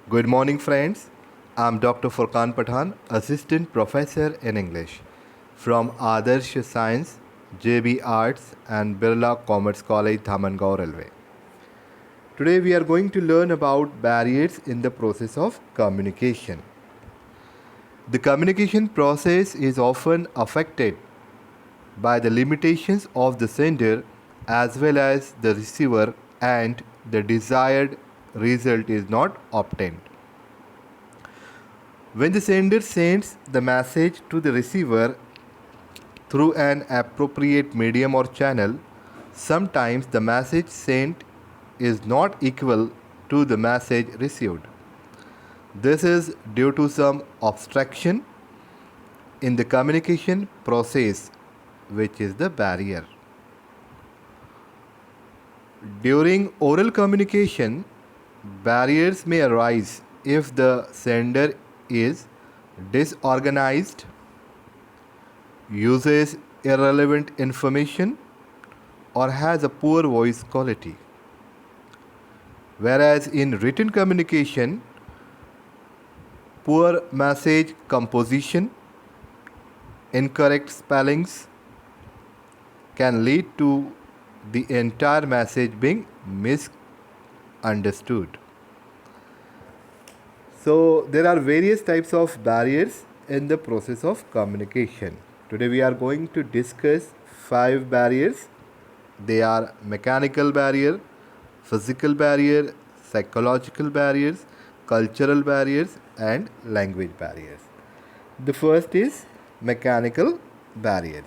Good morning, friends. I'm Dr. Furqan Pathan, Assistant Professor in English from Adarsh Science, JB Arts, and Birla Commerce College, Dhamangao Railway. Today, we are going to learn about barriers in the process of communication. The communication process is often affected by the limitations of the sender as well as the receiver, and the desired result is not obtained. When the sender sends the message to the receiver through an appropriate medium or channel, sometimes the message sent is not equal to the message received. This is due to some obstruction in the communication process, which is the barrier. During oral communication, barriers may arise if the sender is disorganized, uses irrelevant information, or has a poor voice quality. Whereas in written communication, poor message composition, incorrect spellings can lead to the entire message being misunderstood. So there are various types of barriers in the process of communication. Today we are going to discuss 5 barriers. They are mechanical barrier, physical barrier, psychological barriers, cultural barriers, and language barriers. The first is mechanical barriers.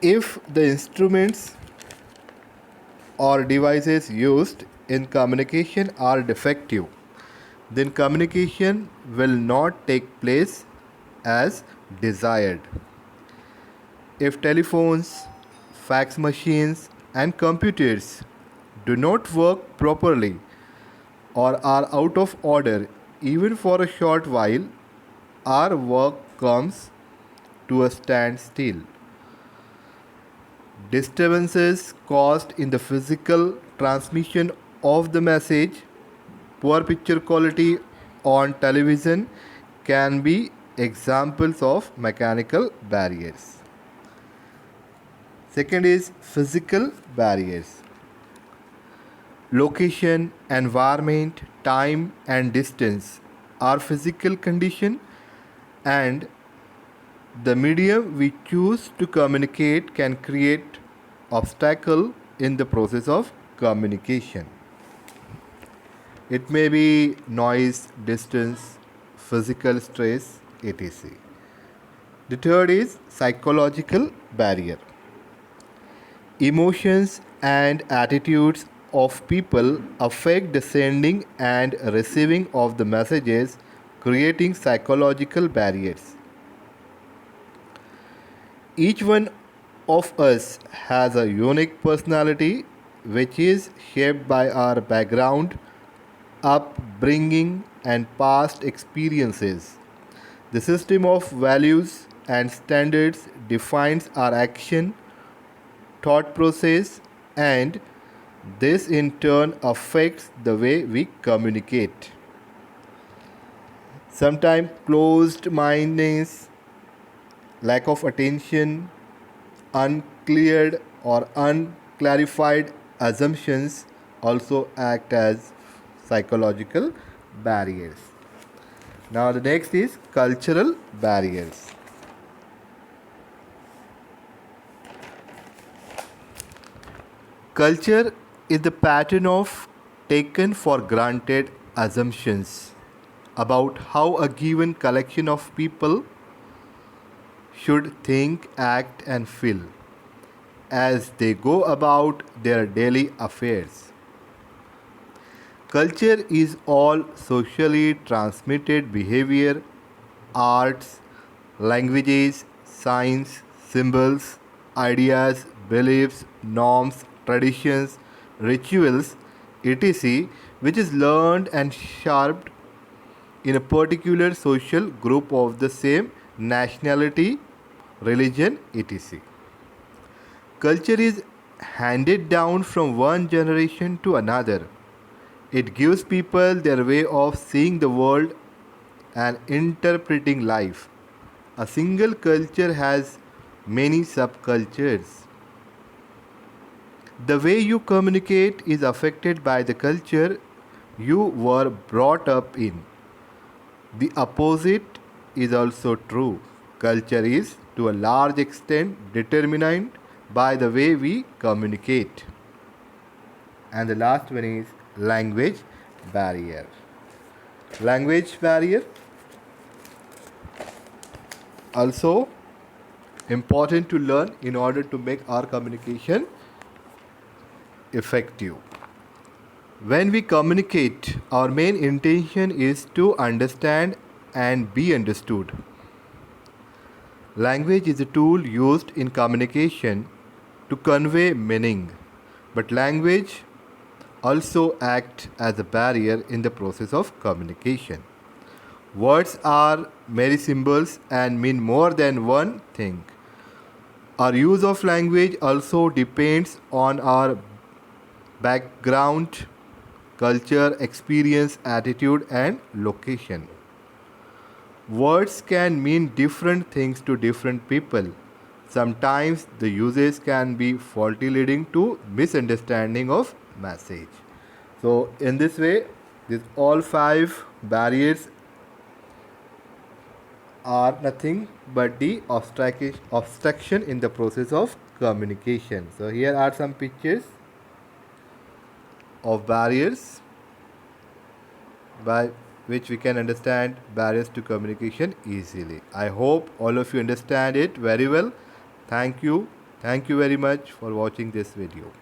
If the instruments or devices used in communication are defective, then communication will not take place as desired. If telephones, fax machines, and computers do not work properly or are out of order, even for a short while, our work comes to a standstill. Disturbances caused in the physical transmission of the message, poor picture quality on television can be examples of mechanical barriers. Second is physical barriers. Location, environment, time, and distance are physical condition, and the medium we choose to communicate can create obstacle in the process of communication. It may be noise, distance, physical stress, etc. The third is psychological barrier. Emotions and attitudes of people affect the sending and receiving of the messages, creating psychological barriers. Each one of us has a unique personality which is shaped by our background, upbringing, and past experiences. The system of values and standards defines our action, thought process, and this in turn affects the way we communicate. Sometimes closed mindedness, lack of attention, uncleared or unclarified assumptions also act as psychological barriers. Now, the next is cultural barriers. Culture is the pattern of taken for granted assumptions about how a given collection of people should think, act, and feel as they go about their daily affairs. Culture is all socially transmitted behavior, arts, languages, signs, symbols, ideas, beliefs, norms, traditions, rituals, etc., which is learned and sharpened in a particular social group of the same nationality, religion, etc. Culture is handed down from one generation to another. It gives people their way of seeing the world and interpreting life. A single culture has many subcultures. The way you communicate is affected by the culture you were brought up in. The opposite is also true. Culture is, to a large extent, determined by the way we communicate. And the last one is language barrier. Language barrier also important to learn in order to make our communication effective. When we communicate, our main intention is to understand and be understood. Language is a tool used in communication to convey meaning, but language also acts as a barrier in the process of communication. Words are mere symbols and mean more than one thing. Our use of language also depends on our background, culture, experience, attitude, and location. Words can mean different things to different people. Sometimes the usage can be faulty, leading to misunderstanding of message. So in this way, these all five barriers are nothing but the obstruction in the process of communication. So here are some pictures of barriers by which we can understand barriers to communication easily. I hope all of you understand it very well. Thank you. Thank you very much for watching this video.